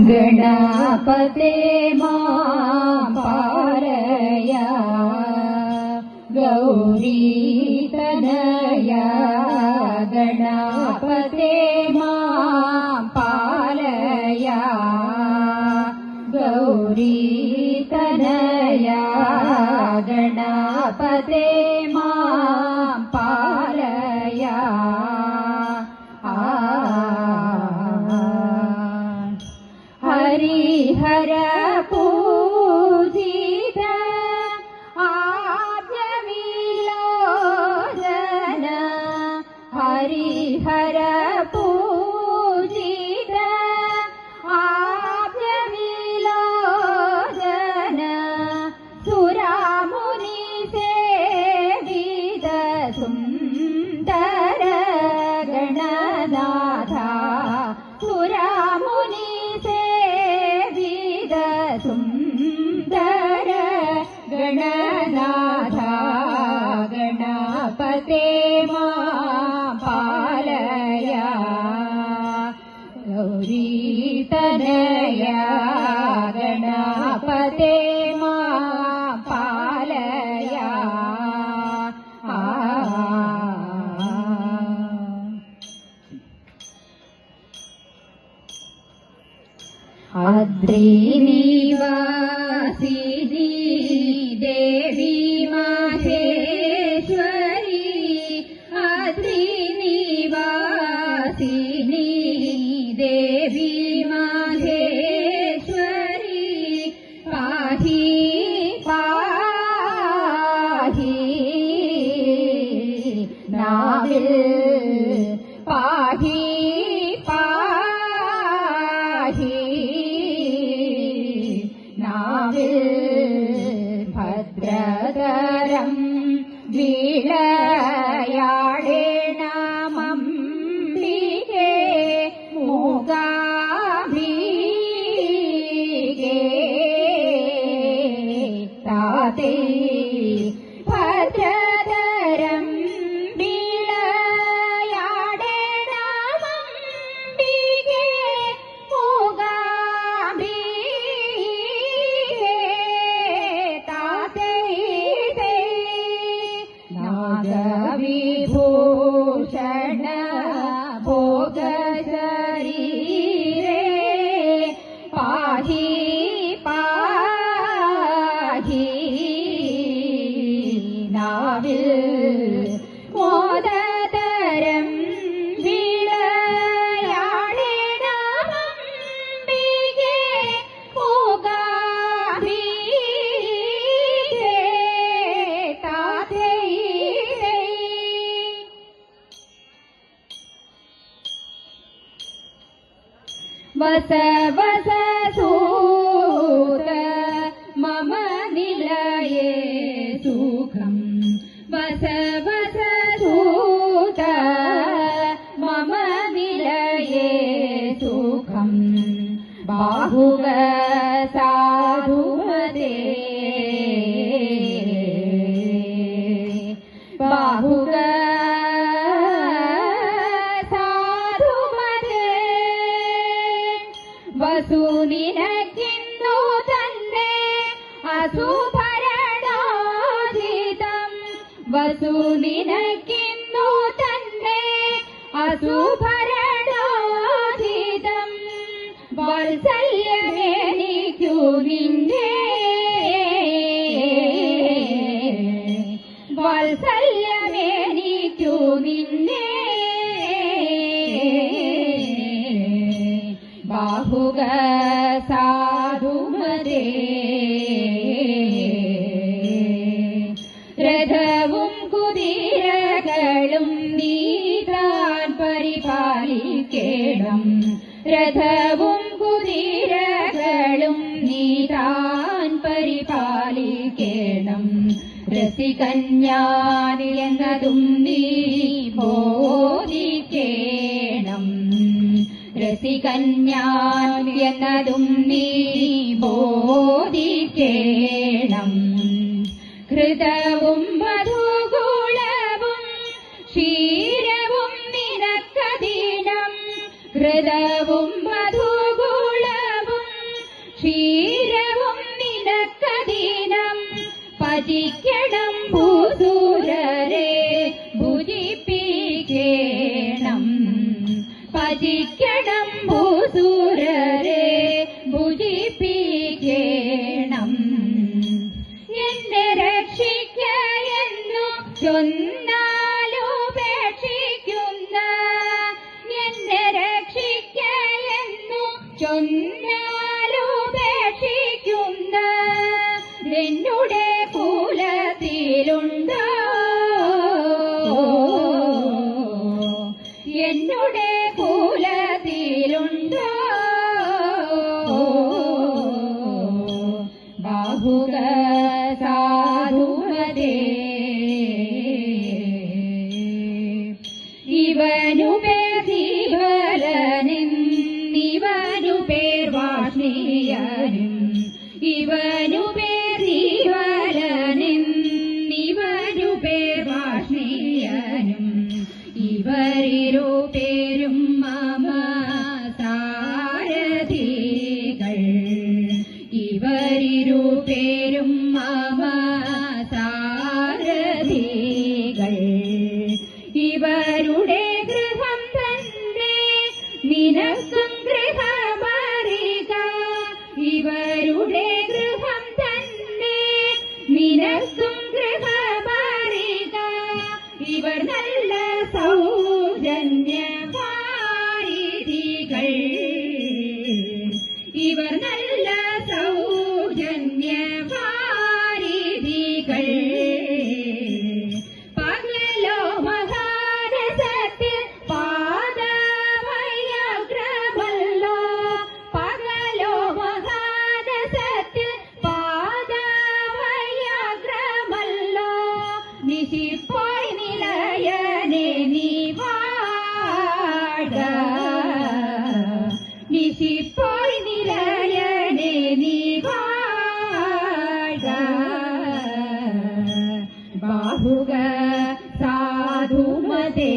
गणपते मां पारय गौरी तनया गणपते मां पालय गौरी तनया गणपते मां पालय हरिहर पूजित आद्यविलोचन हरिहर पूजित आद्यविलोचन सुरामुनि सेवित सुन्दर गणनाथ सुरामुनि सुन्दर गणनाथ गणपते मां पालय गौरी तनया गणपते मां पालय अद्रिनिवासिनी देवी माहेश्वरी अद्रिनिवासिनी देवी माहेश्वरी पाहि पाहि नाविल पाहि ഭദ്രതരം വിളയാടേണമംബികേ മൂകാംബികേ താതേ ഭദ്രതരം വിളയാടേണമംബികേ विभूषण भोग शरीरे पाहि पाहि नाविल मोदतरं विलयाडेणमंबिके मूकाम्बिके ताते वस वस सूत मम निलये सुखम् वस वस सूत मम निलये सुखम् बाहुव साधुमते बाहुव വസുനിനക്കിന്നു തന്നെ അസുഭരണോചിതം വസുനിനക്കിന്നു തന്നെ അസുഭരണോചിതം വാത്സല്യമെനിക്കു നിന്നെ വാത്സല്യമെനിക്കു നിന്നെ ബാഹുക സാധുമതേ രഥവും കുതിരകളും നീതാൻ പരിപാലിക്കേണം രഥവും കുതിരകളും നീതാൻ പരിപാലിക്കേണം രസികന്യാനിലെന്നതും നീ ബോധിക്കേണം രസികന്യാൻ എന്നതും നീ ബോധിക്കേണം ഘൃതവും മധുകുളവും ക്ഷീരവും നിനക്കധീനം ഘൃതവും മധുകുളവും ക്ഷീരവും നിനക്കധീനം പതിക്കണം ഭൂസൂരരെ ഭുജിപ്പിക്കണം പതിക്കണം ഭൂസൂരരെ ഭുജിപ്പിക്കണം എന്നെ രക്ഷിക്കയെന്നു ചൊന്നാലുപേക്ഷിക്കുന്ന എന്നെ രക്ഷിക്കയെന്നു ചൊന്നാലുപേക്ഷിക്കുന്ന എന്നുടെ കുലത്തിലുണ്ടോ എന്നുടെ കുലത്തിലുണ്ടോ ബാഹുക സാധുമതേ ഇവനു പേർ ശീവലനും ഇവനു പേർ വാഷ്ണീയനും ഇവനു പേർ ശീവലനും ഇവനു പേർ വാഷ്ണീയനും ഇവരിരു പേരും മമ സാരഥികൾ ഇവരിരു പേരും മമ സാരഥികൾ ഇവരുടെ ഗൃഹം തന്നെ നിനക്കും ഗൃഹമറിക ഇവരുടെ ഗൃഹം തന്നെ നിനക്കും ഗൃഹമറിക ഇവർ നല്ല സൗജന്യവാരിധികൾ ഇവർ നല്ല സൗജന്യവാരിധികൾ പകലോ മഹാരസത്തിൽ പാദമയ്യഗ്രമല്ലോ പകലോ മഹാരസത്തിൽ പാദമയ്യഗ്രമല്ലോ നിശിപ്പോയി നിലയനെ നീ വാഴ നിശിപ്പോയി നിലയനെ നീ വാഴ ബാഹുക സാധുമതേ